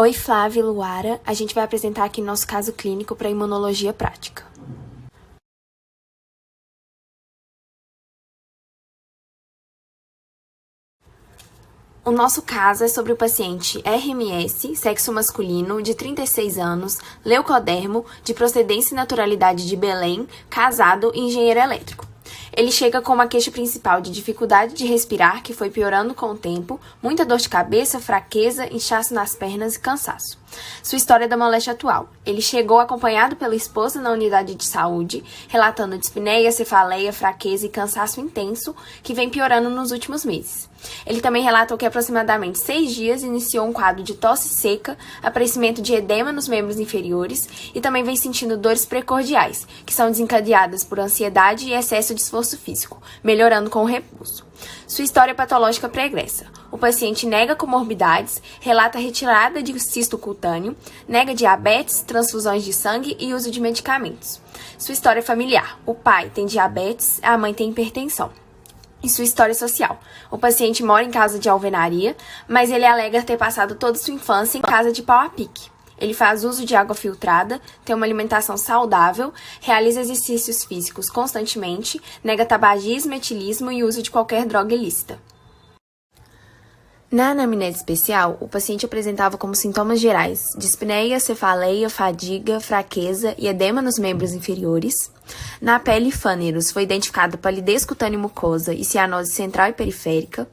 Oi, Flávia e Luara. A gente vai apresentar aqui nosso caso clínico para imunologia prática. O nosso caso é sobre o paciente RMS, sexo masculino, de 36 anos, leucodermo, de procedência e naturalidade de Belém, casado e engenheiro elétrico. Ele chega com uma queixa principal de dificuldade de respirar, que foi piorando com o tempo, muita dor de cabeça, fraqueza, inchaço nas pernas e cansaço. Sua história da moléstia atual. Ele chegou acompanhado pela esposa na unidade de saúde, relatando dispneia, cefaleia, fraqueza e cansaço intenso, que vem piorando nos últimos meses. Ele também relatou que aproximadamente 6 dias iniciou um quadro de tosse seca, aparecimento de edema nos membros inferiores e também vem sentindo dores precordiais, que são desencadeadas por ansiedade e excesso de esforço físico, melhorando com o repouso. Sua história patológica pregressa. O paciente nega comorbidades, relata retirada de cisto cutâneo, nega diabetes, transfusões de sangue e uso de medicamentos. Sua história familiar. O pai tem diabetes, a mãe tem hipertensão. E sua história social. O paciente mora em casa de alvenaria, mas ele alega ter passado toda sua infância em casa de pau a pique. Ele faz uso de água filtrada, tem uma alimentação saudável, realiza exercícios físicos constantemente, nega tabagismo, etilismo e uso de qualquer droga ilícita. Na anamnese especial, o paciente apresentava como sintomas gerais dispneia, cefaleia, fadiga, fraqueza e edema nos membros inferiores. Na pele, fâneros, foi identificado palidez cutânea mucosa e cianose central e periférica.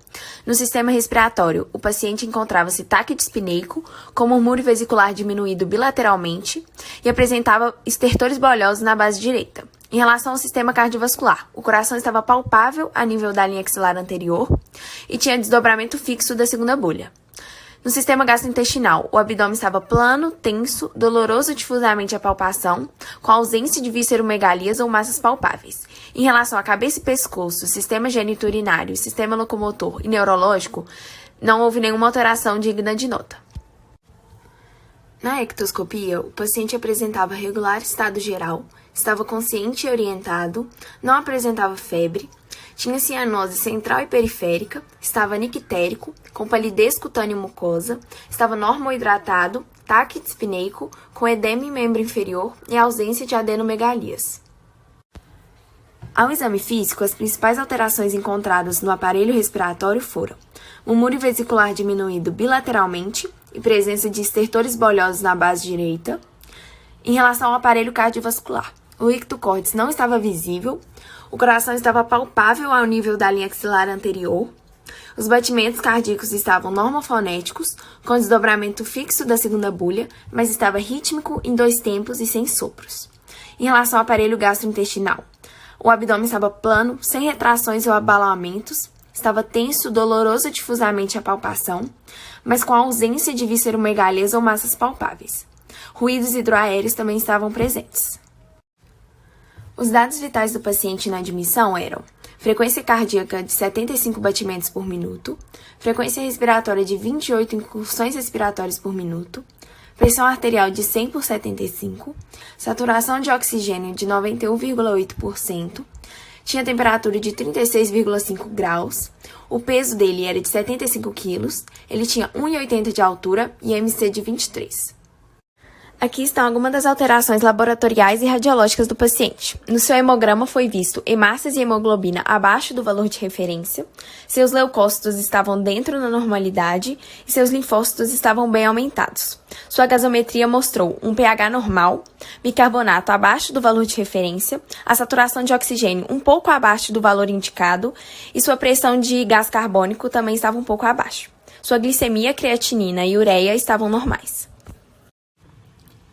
No sistema respiratório, o paciente encontrava-se taquidispneico, com murmúrio vesicular diminuído bilateralmente e apresentava estertores bolhosos na base direita. Em relação ao sistema cardiovascular, o coração estava palpável a nível da linha axilar anterior e tinha desdobramento fixo da segunda bolha. No sistema gastrointestinal, o abdômen estava plano, tenso, doloroso difusamente à palpação, com ausência de visceromegalias ou massas palpáveis. Em relação à cabeça e pescoço, sistema geniturinário, sistema locomotor e neurológico, não houve nenhuma alteração digna de nota. Na ectoscopia, o paciente apresentava regular estado geral, estava consciente e orientado, não apresentava febre, tinha cianose central e periférica, estava nictérico, com palidez cutânea mucosa, estava normohidratado, taquidispneico, com edema em membro inferior e ausência de adenomegalias. Ao exame físico, as principais alterações encontradas no aparelho respiratório foram murmúrio vesicular diminuído bilateralmente e presença de estertores bolhosos na base direita. Em relação ao aparelho cardiovascular, o ictocórtex não estava visível, o coração estava palpável ao nível da linha axilar anterior, os batimentos cardíacos estavam normofonéticos, com desdobramento fixo da segunda bolha, mas estava rítmico em 2 tempos e sem sopros. Em relação ao aparelho gastrointestinal, o abdômen estava plano, sem retrações ou abalamentos, estava tenso, doloroso difusamente a palpação, mas com ausência de visceromegalias ou massas palpáveis. Ruídos hidroaéreos também estavam presentes. Os dados vitais do paciente na admissão eram frequência cardíaca de 75 batimentos por minuto, frequência respiratória de 28 incursões respiratórias por minuto, pressão arterial de 100 por 75, saturação de oxigênio de 91,8%, tinha temperatura de 36,5 graus, o peso dele era de 75 quilos, ele tinha 1,80 de altura e MC de 23. Aqui estão algumas das alterações laboratoriais e radiológicas do paciente. No seu hemograma foi visto hemácias e hemoglobina abaixo do valor de referência, seus leucócitos estavam dentro da normalidade e seus linfócitos estavam bem aumentados. Sua gasometria mostrou um pH normal, bicarbonato abaixo do valor de referência, a saturação de oxigênio um pouco abaixo do valor indicado e sua pressão de gás carbônico também estava um pouco abaixo. Sua glicemia, creatinina e ureia estavam normais.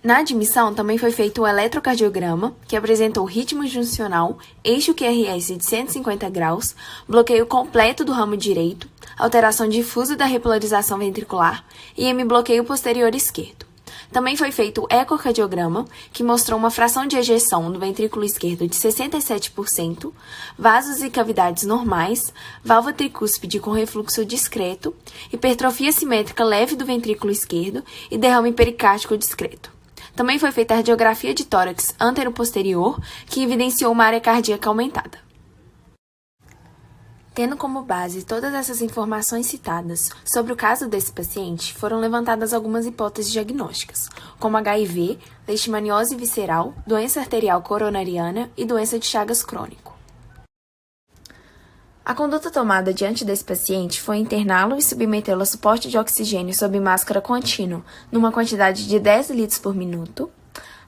Na admissão, também foi feito um eletrocardiograma, que apresentou ritmo juncional, eixo QRS de 150 graus, bloqueio completo do ramo direito, alteração difusa da repolarização ventricular e hemibloqueio posterior esquerdo. Também foi feito o ecocardiograma, que mostrou uma fração de ejeção no ventrículo esquerdo de 67%, vasos e cavidades normais, válvula tricúspide com refluxo discreto, hipertrofia simétrica leve do ventrículo esquerdo e derrame pericárdico discreto. Também foi feita a radiografia de tórax antero-posterior, que evidenciou uma área cardíaca aumentada. Tendo como base todas essas informações citadas sobre o caso desse paciente, foram levantadas algumas hipóteses diagnósticas, como HIV, leishmaniose visceral, doença arterial coronariana e doença de Chagas crônico. A conduta tomada diante desse paciente foi interná-lo e submetê-lo a suporte de oxigênio sob máscara contínua, numa quantidade de 10 litros por minuto.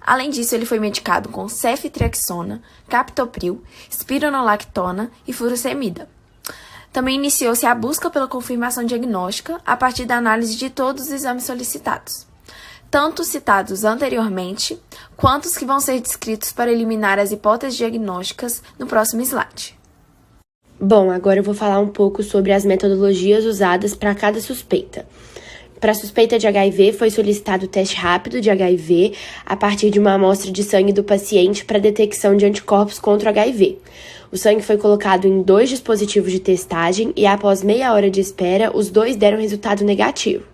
Além disso, ele foi medicado com ceftriaxona, captopril, spironolactona e furosemida. Também iniciou-se a busca pela confirmação diagnóstica a partir da análise de todos os exames solicitados, tanto os citados anteriormente, quanto os que vão ser descritos para eliminar as hipóteses diagnósticas no próximo slide. Bom, agora eu vou falar um pouco sobre as metodologias usadas para cada suspeita. Para a suspeita de HIV, foi solicitado o teste rápido de HIV a partir de uma amostra de sangue do paciente para detecção de anticorpos contra o HIV. O sangue foi colocado em 2 dispositivos de testagem e, após meia hora de espera, os 2 deram resultado negativo.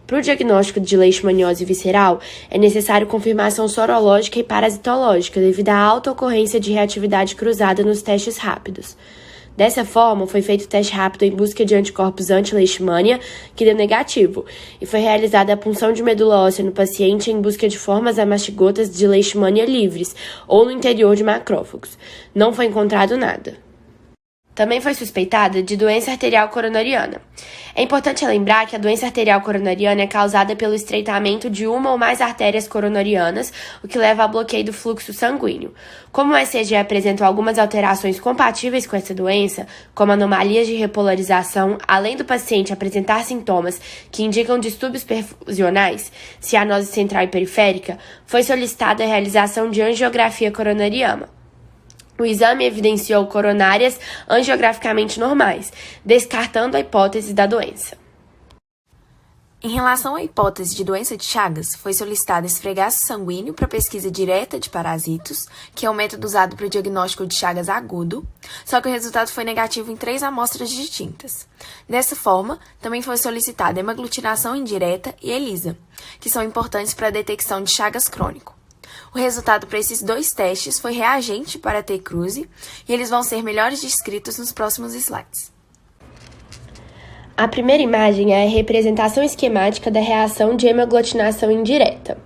Para o diagnóstico de leishmaniose visceral, é necessário confirmação sorológica e parasitológica devido à alta ocorrência de reatividade cruzada nos testes rápidos. Dessa forma, foi feito o teste rápido em busca de anticorpos anti-leishmania, que deu negativo, e foi realizada a punção de medula óssea no paciente em busca de formas amastigotas de leishmania livres, ou no interior de macrófagos. Não foi encontrado nada. Também foi suspeitada de doença arterial coronariana. É importante lembrar que a doença arterial coronariana é causada pelo estreitamento de uma ou mais artérias coronarianas, o que leva ao bloqueio do fluxo sanguíneo. Como o ECG apresentou algumas alterações compatíveis com essa doença, como anomalias de repolarização, além do paciente apresentar sintomas que indicam distúrbios perfusionais, cianose central e periférica, foi solicitada a realização de angiografia coronariana. O exame evidenciou coronárias angiograficamente normais, descartando a hipótese da doença. Em relação à hipótese de doença de Chagas, foi solicitado esfregaço sanguíneo para pesquisa direta de parasitos, que é o método usado para o diagnóstico de Chagas agudo, só que o resultado foi negativo em 3 amostras distintas. Dessa forma, também foi solicitada hemaglutinação indireta e ELISA, que são importantes para a detecção de Chagas crônico. O resultado para esses 2 testes foi reagente para T-cruzi e eles vão ser melhores descritos nos próximos slides. A primeira imagem é a representação esquemática da reação de hemaglutinação indireta.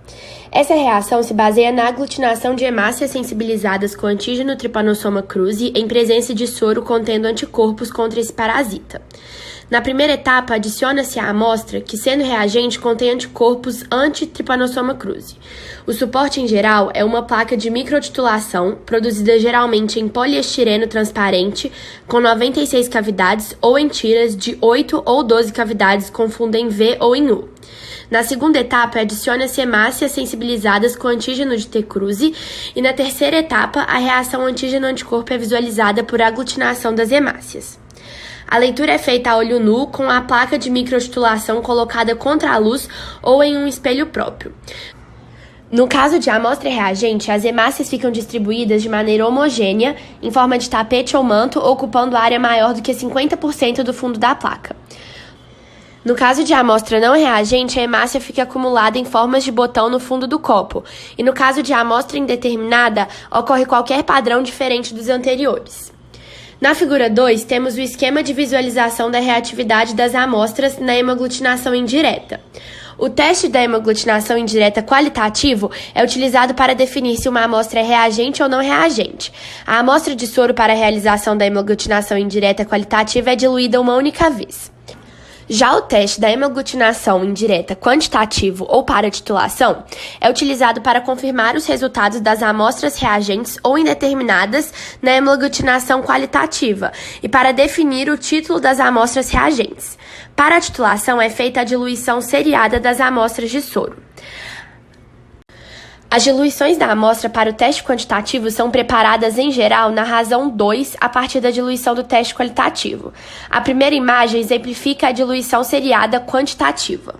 Essa reação se baseia na aglutinação de hemácias sensibilizadas com antígeno Trypanosoma cruzi em presença de soro contendo anticorpos contra esse parasita. Na primeira etapa, adiciona-se a amostra, que sendo reagente contém anticorpos anti-Trypanosoma cruzi. O suporte em geral é uma placa de microtitulação, produzida geralmente em poliestireno transparente, com 96 cavidades ou em tiras de 8 ou 12 cavidades com fundo em V ou em U. Na segunda etapa, adiciona-se hemácias sensibilizadas com antígeno de T-cruzi e na terceira etapa, a reação antígeno-anticorpo é visualizada por aglutinação das hemácias. A leitura é feita a olho nu com a placa de microtitulação colocada contra a luz ou em um espelho próprio. No caso de amostra reagente, as hemácias ficam distribuídas de maneira homogênea, em forma de tapete ou manto, ocupando área maior do que 50% do fundo da placa. No caso de amostra não reagente, a hemácia fica acumulada em formas de botão no fundo do copo, e no caso de amostra indeterminada, ocorre qualquer padrão diferente dos anteriores. Na figura 2, temos o esquema de visualização da reatividade das amostras na hemaglutinação indireta. O teste da hemaglutinação indireta qualitativo é utilizado para definir se uma amostra é reagente ou não reagente. A amostra de soro para a realização da hemaglutinação indireta qualitativa é diluída uma única vez. Já o teste da hemaglutinação indireta quantitativo ou paratitulação é utilizado para confirmar os resultados das amostras reagentes ou indeterminadas na hemaglutinação qualitativa e para definir o título das amostras reagentes. Para a titulação é feita a diluição seriada das amostras de soro. As diluições da amostra para o teste quantitativo são preparadas, em geral, na razão 2, a partir da diluição do teste qualitativo. A primeira imagem exemplifica a diluição seriada quantitativa.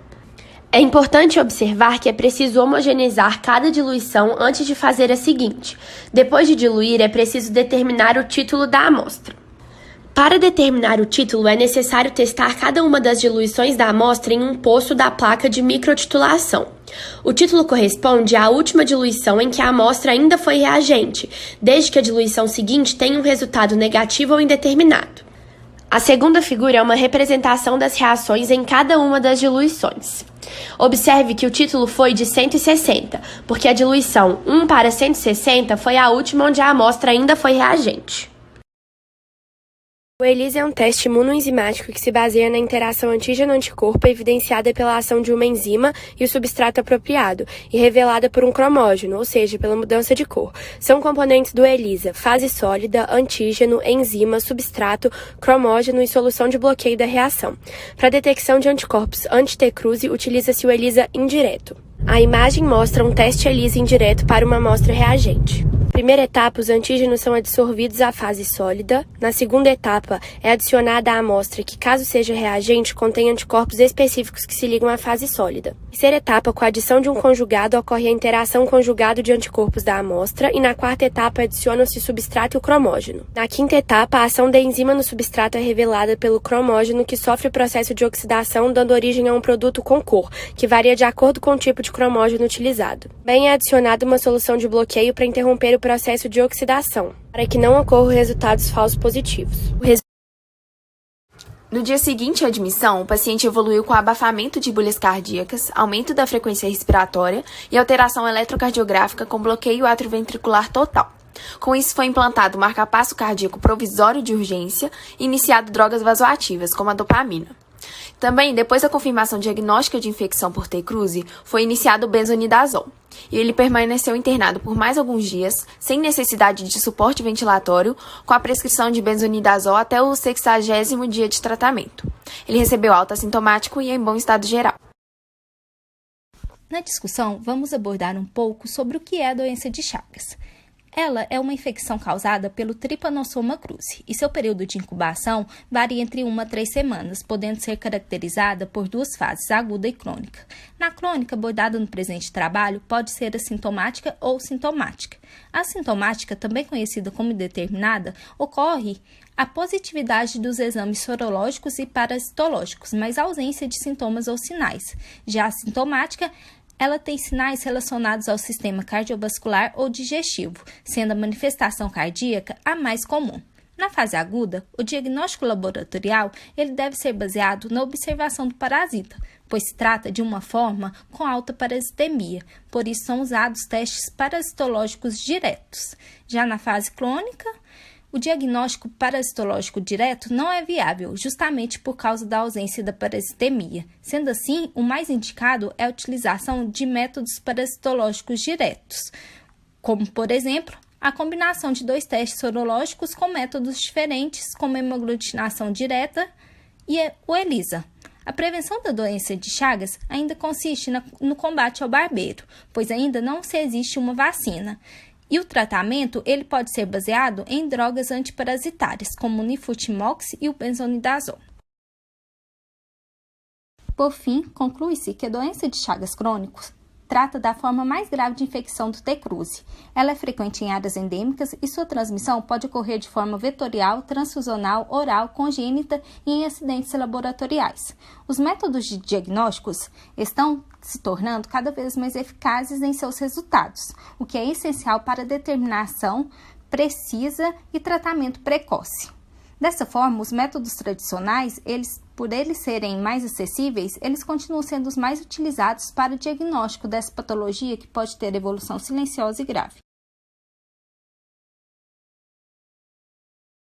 É importante observar que é preciso homogeneizar cada diluição antes de fazer a seguinte. Depois de diluir, é preciso determinar o título da amostra. Para determinar o título, é necessário testar cada uma das diluições da amostra em um poço da placa de microtitulação. O título corresponde à última diluição em que a amostra ainda foi reagente, desde que a diluição seguinte tenha um resultado negativo ou indeterminado. A segunda figura é uma representação das reações em cada uma das diluições. Observe que o título foi de 160, porque a diluição 1:160 foi a última onde a amostra ainda foi reagente. O ELISA é um teste imunoenzimático que se baseia na interação antígeno-anticorpo evidenciada pela ação de uma enzima e o substrato apropriado, e revelada por um cromógeno, ou seja, pela mudança de cor. São componentes do ELISA: fase sólida, antígeno, enzima, substrato, cromógeno e solução de bloqueio da reação. Para a detecção de anticorpos anti-T-cruzi, utiliza-se o ELISA indireto. A imagem mostra um teste ELISA indireto para uma amostra reagente. Na primeira etapa, os antígenos são adsorvidos à fase sólida. Na segunda etapa, é adicionada a amostra que, caso seja reagente, contém anticorpos específicos que se ligam à fase sólida. Na terceira etapa, com a adição de um conjugado, ocorre a interação conjugado de anticorpos da amostra e na quarta etapa adicionam-se o substrato e o cromógeno. Na quinta etapa, a ação da enzima no substrato é revelada pelo cromógeno, que sofre o processo de oxidação, dando origem a um produto com cor, que varia de acordo com o tipo de cromógeno utilizado. Também é adicionada uma solução de bloqueio para interromper o processo de oxidação, para que não ocorram resultados falsos positivos. No dia seguinte à admissão, o paciente evoluiu com abafamento de bolhas cardíacas, aumento da frequência respiratória e alteração eletrocardiográfica com bloqueio atrioventricular total. Com isso, foi implantado o marcapasso cardíaco provisório de urgência e iniciado drogas vasoativas, como a dopamina. Também, depois da confirmação diagnóstica de infecção por T-cruzi, foi iniciado o benzonidazol, e ele permaneceu internado por mais alguns dias, sem necessidade de suporte ventilatório, com a prescrição de benzonidazol até o 60º dia de tratamento. Ele recebeu alta assintomático e em bom estado geral. Na discussão, vamos abordar um pouco sobre o que é a doença de Chagas. Ela é uma infecção causada pelo Trypanosoma cruzi e seu período de incubação varia entre 1 a 3 semanas, podendo ser caracterizada por duas fases, aguda e crônica. Na crônica, abordada no presente trabalho, pode ser assintomática ou sintomática. A assintomática, também conhecida como indeterminada, ocorre a positividade dos exames sorológicos e parasitológicos, mas ausência de sintomas ou sinais. Já a sintomática, ela tem sinais relacionados ao sistema cardiovascular ou digestivo, sendo a manifestação cardíaca a mais comum. Na fase aguda, o diagnóstico laboratorial ele deve ser baseado na observação do parasita, pois se trata de uma forma com alta parasitemia, por isso são usados testes parasitológicos diretos. Já na fase crônica, o diagnóstico parasitológico direto não é viável, justamente por causa da ausência da parasitemia. Sendo assim, o mais indicado é a utilização de métodos parasitológicos diretos, como, por exemplo, a combinação de 2 testes sorológicos com métodos diferentes, como a hemoaglutinação direta e o ELISA. A prevenção da doença de Chagas ainda consiste no combate ao barbeiro, pois ainda não se existe uma vacina. E o tratamento ele pode ser baseado em drogas antiparasitárias, como o nifurtimox e o benzonidazol. Por fim, conclui-se que a doença de Chagas crônicos trata da forma mais grave de infecção do T-cruzi. Ela é frequente em áreas endêmicas e sua transmissão pode ocorrer de forma vetorial, transfusional, oral, congênita e em acidentes laboratoriais. Os métodos de diagnósticos estão se tornando cada vez mais eficazes em seus resultados, o que é essencial para a determinação precisa e tratamento precoce. Dessa forma, os métodos tradicionais, por eles serem mais acessíveis, eles continuam sendo os mais utilizados para o diagnóstico dessa patologia que pode ter evolução silenciosa e grave.